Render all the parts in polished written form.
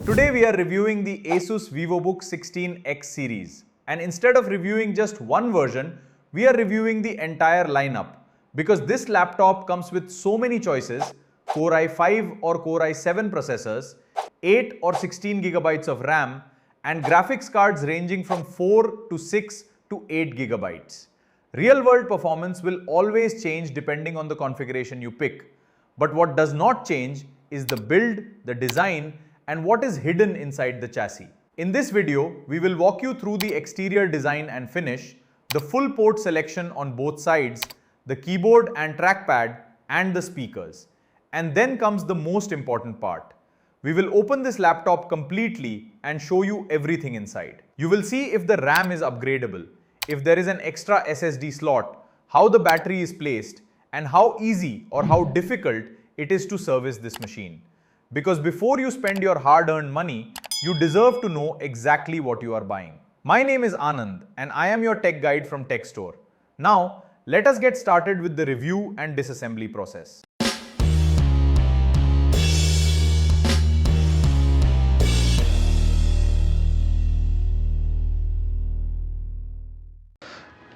Today we are reviewing the ASUS Vivobook 16X series, and instead of reviewing just one version, we are reviewing the entire lineup because this laptop comes with so many choices: Core i5 or Core i7 processors, 8 or 16 gigabytes of RAM, and graphics cards ranging from 4 to 6 to 8 gigabytes. Real world performance will always change depending on the configuration you pick, but what does not change is the build, the design, and what is hidden inside the chassis. In this video, we will walk you through the exterior design and finish, the full port selection on both sides, the keyboard and trackpad, and the speakers. And then comes the most important part. We will open this laptop completely and show you everything inside. You will see if the RAM is upgradable, if there is an extra SSD slot, how the battery is placed, and how easy or how difficult it is to service this machine. Because before you spend your hard-earned money, you deserve to know exactly what you are buying. My name is Anand and I am your tech guide from Tech Store. Now, let us get started with the review and disassembly process.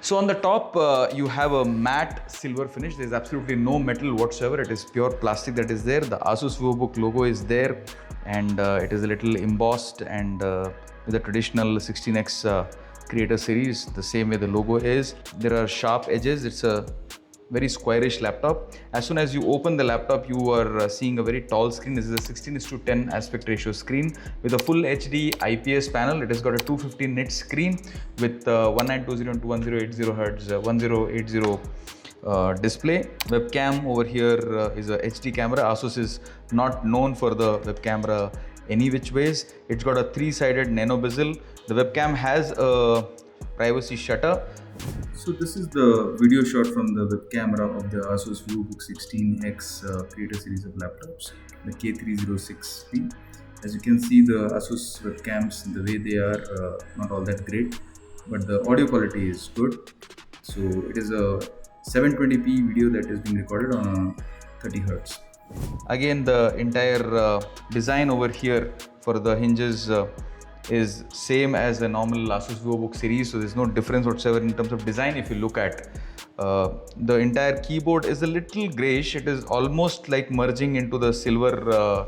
So on the top, you have a matte silver finish. There is absolutely no metal whatsoever. It is pure plastic that is there. The ASUS Vivobook logo is there, and it is a little embossed and with the traditional 16X creator series, the same way the logo is. There are sharp edges. It's a very squarish laptop. As soon as you open the laptop, you are seeing a very tall screen. This is a 16:10 aspect ratio screen with a full HD IPS panel. It has got a 250 nit screen with 1920 and 2180 Hz 1080 display. Webcam over here is a HD camera. ASUS is not known for the web camera any which ways. It's got a three-sided nano bezel. The webcam has a privacy shutter. So this is the video shot from the web camera of the ASUS Vivobook 16X creator series of laptops, the K306P. As you can see, the ASUS webcams, the way they are, not all that great, but the audio quality is good. So it is a 720p video that is being recorded on 30 Hz. Again, the entire design over here for the hinges is same as the normal ASUS Vivobook series, so there's no difference whatsoever in terms of design. If you look at the entire keyboard is a little grayish. It is almost like merging into the silver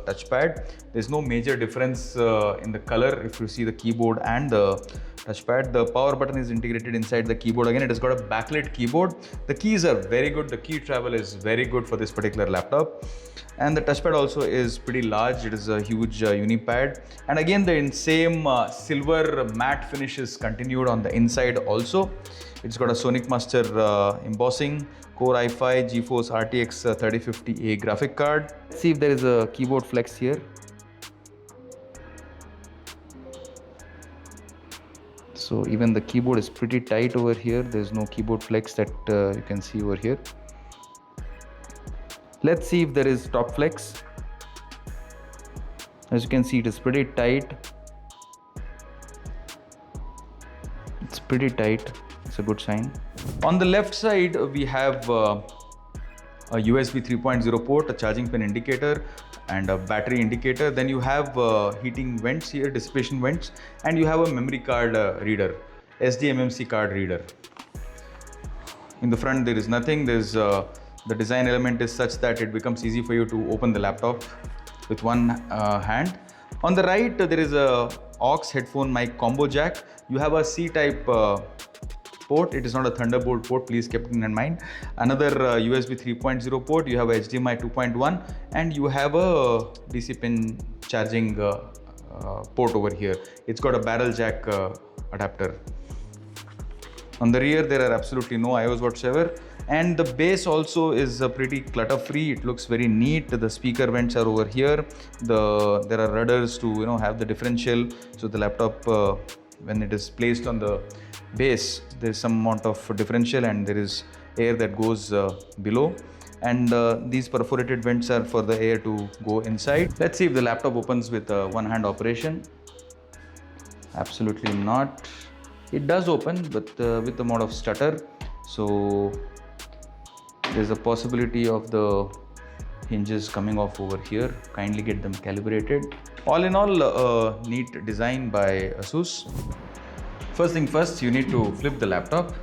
touchpad. There's no major difference in the color if you see the keyboard and the touchpad. The power button is integrated inside the keyboard. Again, it has got a backlit keyboard. The keys are very good. The key travel is very good for this particular laptop. And the touchpad also is pretty large. It is a huge unipad. And again, the same silver matte finish is continued on the inside also. It's got a SonicMaster embossing, Core i5 GeForce RTX 3050A graphic card. Let's see if there is a keyboard flex here. So even the keyboard is pretty tight over here. There's no keyboard flex that you can see over here. Let's see if there is top flex. As you can see, it is pretty tight. It's pretty tight. It's a good sign. On the left side, we have a USB 3.0 port, a charging pin indicator, and a battery indicator. Then you have heating vents here, dissipation vents, and you have a memory card reader, SDMMC card reader. In the front, there is nothing. There's the design element is such that it becomes easy for you to open the laptop with one hand. On the right, there is a aux headphone mic combo jack. You have a C-type port. It is not a Thunderbolt port, please keep it in mind. Another USB 3.0 port. You have a HDMI 2.1 and you have a DC pin charging port over here. It's got a barrel jack adapter. On the rear, there are absolutely no IOs whatsoever. And the base also is pretty clutter free. It looks very neat. The speaker vents are over here. There are rudders to have the differential. So the laptop when it is placed on the base, there is some amount of differential and there is air that goes below. And these perforated vents are for the air to go inside. Let's see if the laptop opens with a one-hand operation. Absolutely not. It does open, but with a mod of stutter. So there's a possibility of the hinges coming off over here. Kindly get them calibrated. All in all, neat design by ASUS. First thing first, you need to flip the laptop,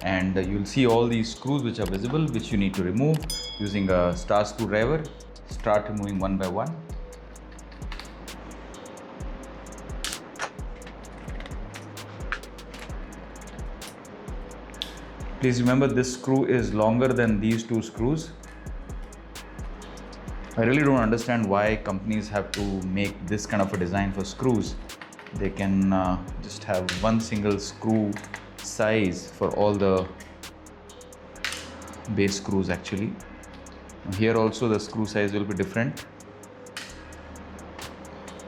and you'll see all these screws which are visible, which you need to remove using a star screwdriver. Start removing one by one. Please remember, this screw is longer than these two screws. I really don't understand why companies have to make this kind of a design for screws. They can just have one single screw size for all the base screws actually. Here also the screw size will be different.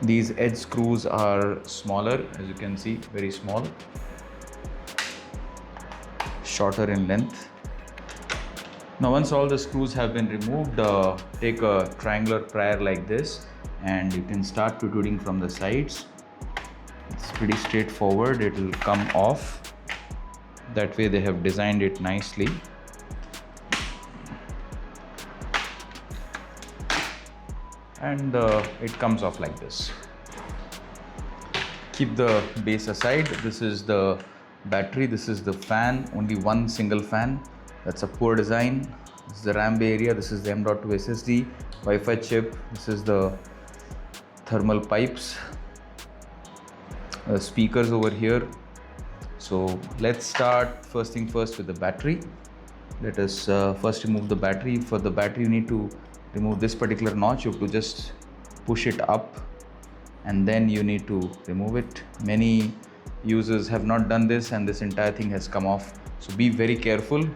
These edge screws are smaller, as you can see, very small, shorter in length. Now once all the screws have been removed, take a triangular prier like this and you can start protruding from the sides. It's pretty straightforward, it will come off. That way they have designed it nicely. And it comes off like this. Keep the base aside. This is the battery, this is the fan, only one single fan. That's a poor design. This is the RAM bay area, this is the M.2 SSD, Wi-Fi chip, this is the thermal pipes, speakers over here. So let's start first thing first with the battery. Let us first remove the battery. For the battery you need to remove this particular notch. You have to just push it up and then you need to remove it. Many users have not done this and this entire thing has come off. So be very careful.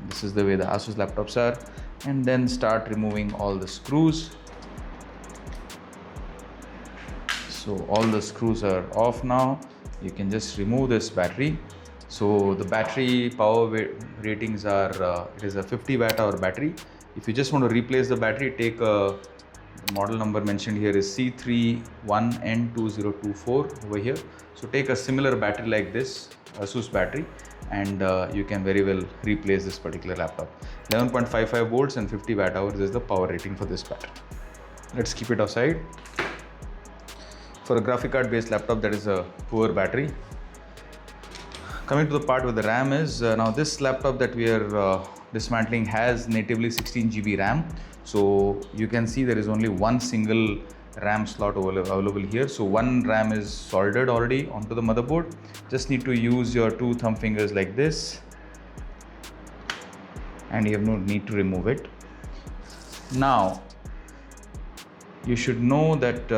This is the way the ASUS laptops are. And then start removing all the screws. So all the screws are off now. You can just remove this battery. So the battery power ratings are, it is a 50 watt-hour battery. If you just want to replace the battery, take the model number mentioned here is C31N2024 over here. So take a similar battery like this, ASUS battery, and you can very well replace this particular laptop. 11.55 volts and 50 watt hours is the power rating for this battery. Let's keep it aside. For a graphic card based laptop, that is a poor battery. Coming to the part where the RAM is, now this laptop that we are dismantling has natively 16 GB RAM. So you can see there is only one single RAM slot available here. So one RAM is soldered already onto the motherboard. Just need to use your two thumb fingers like this and you have no need to remove it. Now you should know that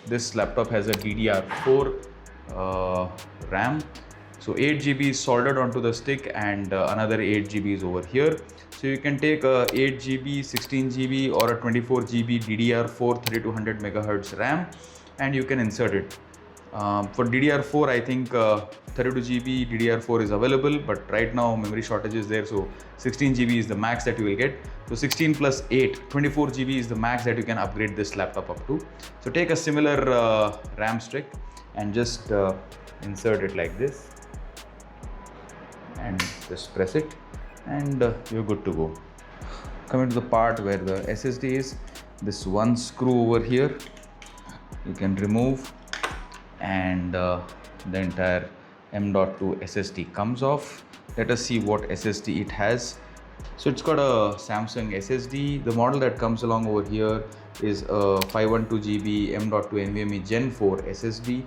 this laptop has a DDR4 RAM. So 8 GB is soldered onto the stick and another 8 GB is over here. So you can take a 8 GB, 16 GB or a 24 GB DDR4 3200 MHz RAM and you can insert it. For DDR4, I think 32 GB DDR4 is available, but right now memory shortage is there, so 16 GB is the max that you will get. So 16 plus 8, 24 GB is the max that you can upgrade this laptop up to. So take a similar RAM stick and just insert it like this and just press it and you're good to go. Coming to the part where the SSD is, this one screw over here you can remove and the entire M.2 SSD comes off. Let us see what SSD it has. So it's got a Samsung SSD. The model that comes along over here is a 512 GB M.2 NVMe Gen 4 SSD.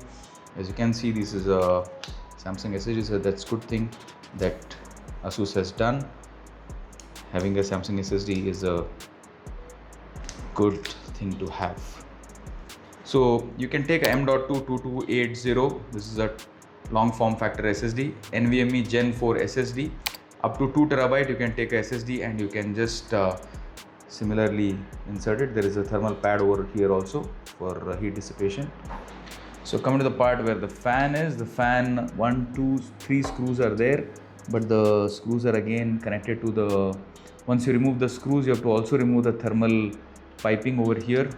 As you can see, this is a Samsung SSD, so that's good thing that ASUS has done. Having a Samsung SSD is a good thing to have. So you can take a M.2 2280. This is a long form factor SSD, NVMe Gen 4 SSD. Up to 2 TB you can take a SSD and you can just similarly insert it. There is a thermal pad over here also for heat dissipation. So coming to the part where the fan is, the fan 1, 2, 3 screws are there, but the screws are again connected to the, once you remove the screws you have to also remove the thermal piping over here.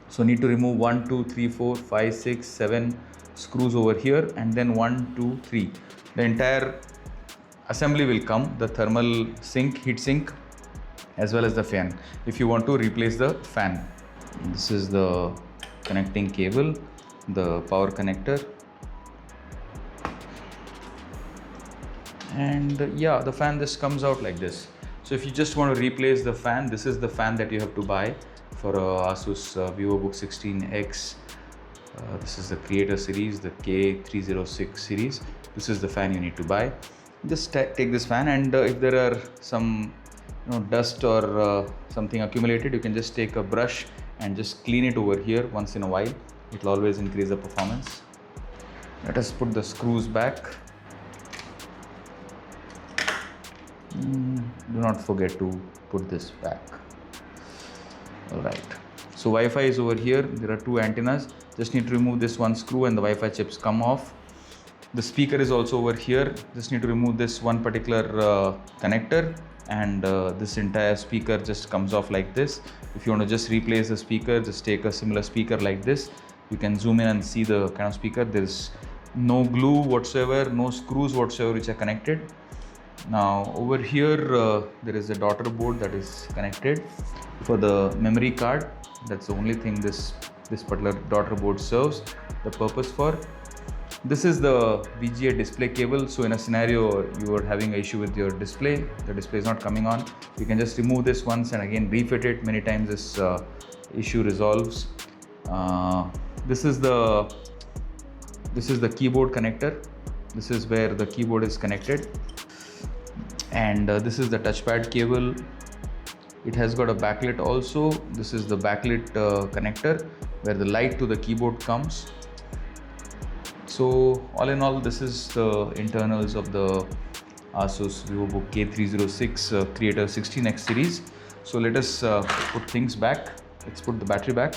So need to remove 1, 2, 3, 4, 5, 6, 7 screws over here and then 1, 2, 3. The entire assembly will come, the thermal sink, heat sink, as well as the fan, if you want to replace the fan. This is the connecting cable, the power connector. And yeah, the fan just comes out like this. So if you just want to replace the fan, this is the fan that you have to buy for ASUS Vivobook 16X. This is the Creator series, the K306 series. This is the fan you need to buy. Just take this fan, and if there are some dust or something accumulated, you can just take a brush and just clean it over here once in a while. It will always increase the performance. Let us put the screws back. Do not forget to put this back. Alright, so Wi-Fi is over here. There are two antennas. Just need to remove this one screw and the Wi-Fi chips come off. The speaker is also over here. Just need to remove this one particular connector, and this entire speaker just comes off like this. If you want to just replace the speaker, just take a similar speaker like this. You can zoom in and see the kind of speaker. There is no glue whatsoever, no screws whatsoever which are connected. Now over here there is a daughter board that is connected for the memory card. That's the only thing this particular daughter board serves the purpose for. This is the VGA display cable. So in a scenario you are having an issue with your display, the display is not coming on, you can just remove this once and again refit it. Many times this issue resolves. This is the keyboard connector. This is where the keyboard is connected. And this is the touchpad cable. It has got a backlit also. This is the backlit connector where the light to the keyboard comes. So all in all, this is the internals of the ASUS Vivobook K306 Creator 16X series. So let us put things back. Let's put the battery back.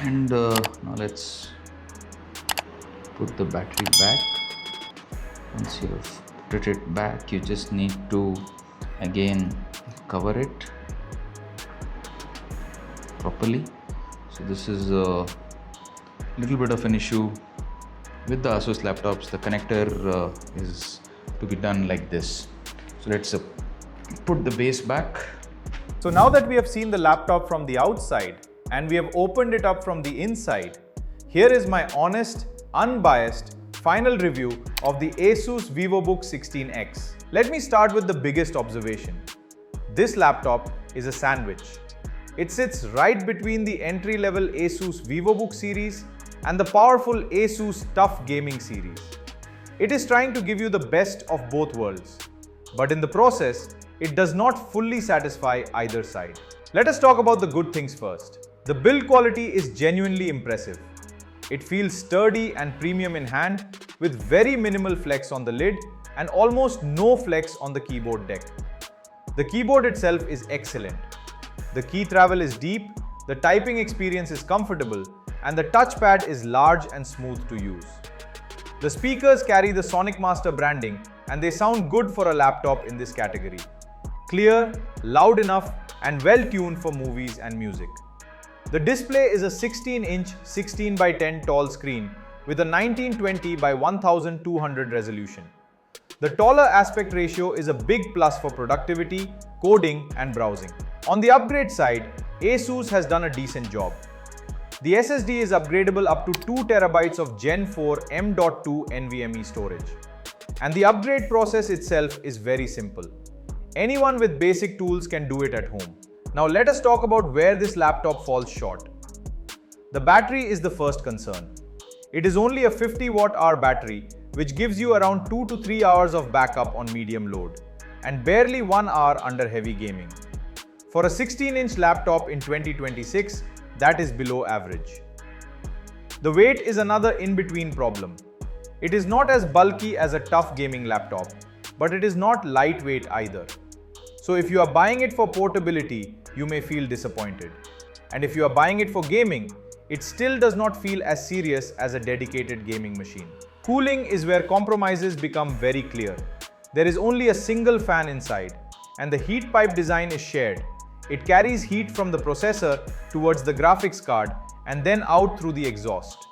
And now let's put the battery back. Once you've put it back, you just need to again cover it properly. So this is a little bit of an issue with the ASUS laptops. The connector is to be done like this. So let's put the base back. So now that we have seen the laptop from the outside and we have opened it up from the inside, here is my honest, unbiased final review of the ASUS Vivobook 16X. Let me start with the biggest observation. This laptop is a sandwich. It sits right between the entry-level ASUS Vivobook series and the powerful ASUS TUF Gaming series. It is trying to give you the best of both worlds, but in the process, it does not fully satisfy either side. Let us talk about the good things first. The build quality is genuinely impressive. It feels sturdy and premium in hand with very minimal flex on the lid and almost no flex on the keyboard deck. The keyboard itself is excellent. The key travel is deep, the typing experience is comfortable, and the touchpad is large and smooth to use. The speakers carry the SonicMaster branding and they sound good for a laptop in this category. Clear, loud enough, and well tuned for movies and music. The display is a 16-inch 16x10 tall screen with a 1920 by 1200 resolution. The taller aspect ratio is a big plus for productivity, coding, and browsing. On the upgrade side, ASUS has done a decent job. The SSD is upgradable up to 2 TB of Gen 4 M.2 NVMe storage. And the upgrade process itself is very simple. Anyone with basic tools can do it at home. Now let us talk about where this laptop falls short. The battery is the first concern. It is only a 50 watt-hour battery, which gives you around 2 to 3 hours of backup on medium load, and barely 1 hour under heavy gaming. For a 16-inch laptop in 2026, that is below average. The weight is another in-between problem. It is not as bulky as a TUF Gaming laptop, but it is not lightweight either. So if you are buying it for portability, you may feel disappointed. And if you are buying it for gaming, it still does not feel as serious as a dedicated gaming machine. Cooling is where compromises become very clear. There is only a single fan inside, and the heat pipe design is shared. It carries heat from the processor towards the graphics card and then out through the exhaust.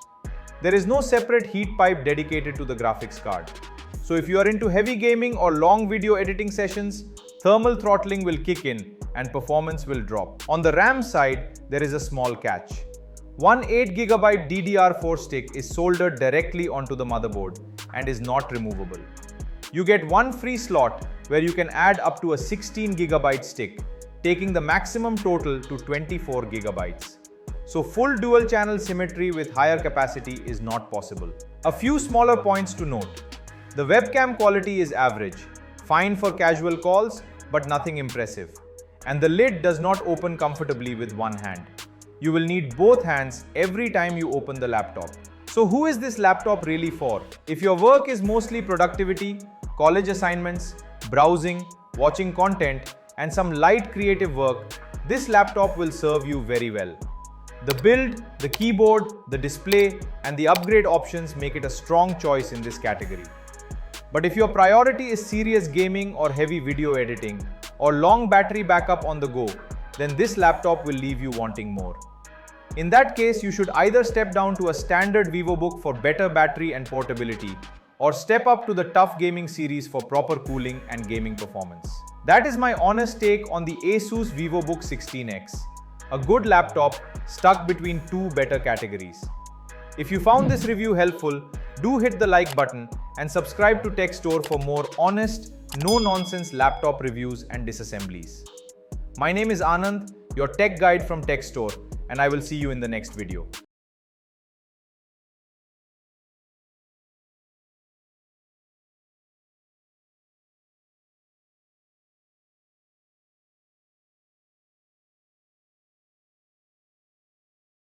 There is no separate heat pipe dedicated to the graphics card. So if you are into heavy gaming or long video editing sessions, thermal throttling will kick in and performance will drop. On the RAM side, there is a small catch. One 8GB DDR4 stick is soldered directly onto the motherboard and is not removable. You get one free slot where you can add up to a 16GB stick, taking the maximum total to 24GB. So full dual channel symmetry with higher capacity is not possible. A few smaller points to note. The webcam quality is average, fine for casual calls, but nothing impressive. And the lid does not open comfortably with one hand. You will need both hands every time you open the laptop. So who is this laptop really for? If your work is mostly productivity, college assignments, browsing, watching content, and some light creative work, this laptop will serve you very well. The build, the keyboard, the display, and the upgrade options make it a strong choice in this category. But if your priority is serious gaming or heavy video editing, or long battery backup on the go, then this laptop will leave you wanting more. In that case, you should either step down to a standard Vivobook for better battery and portability, or step up to the TUF Gaming series for proper cooling and gaming performance. That is my honest take on the ASUS Vivobook 16X, a good laptop stuck between two better categories. If you found this review helpful, do hit the like button and subscribe to Tech Store for more honest, no-nonsense laptop reviews and disassemblies. My name is Anand, your tech guide from Tech Store, and I will see you in the next video.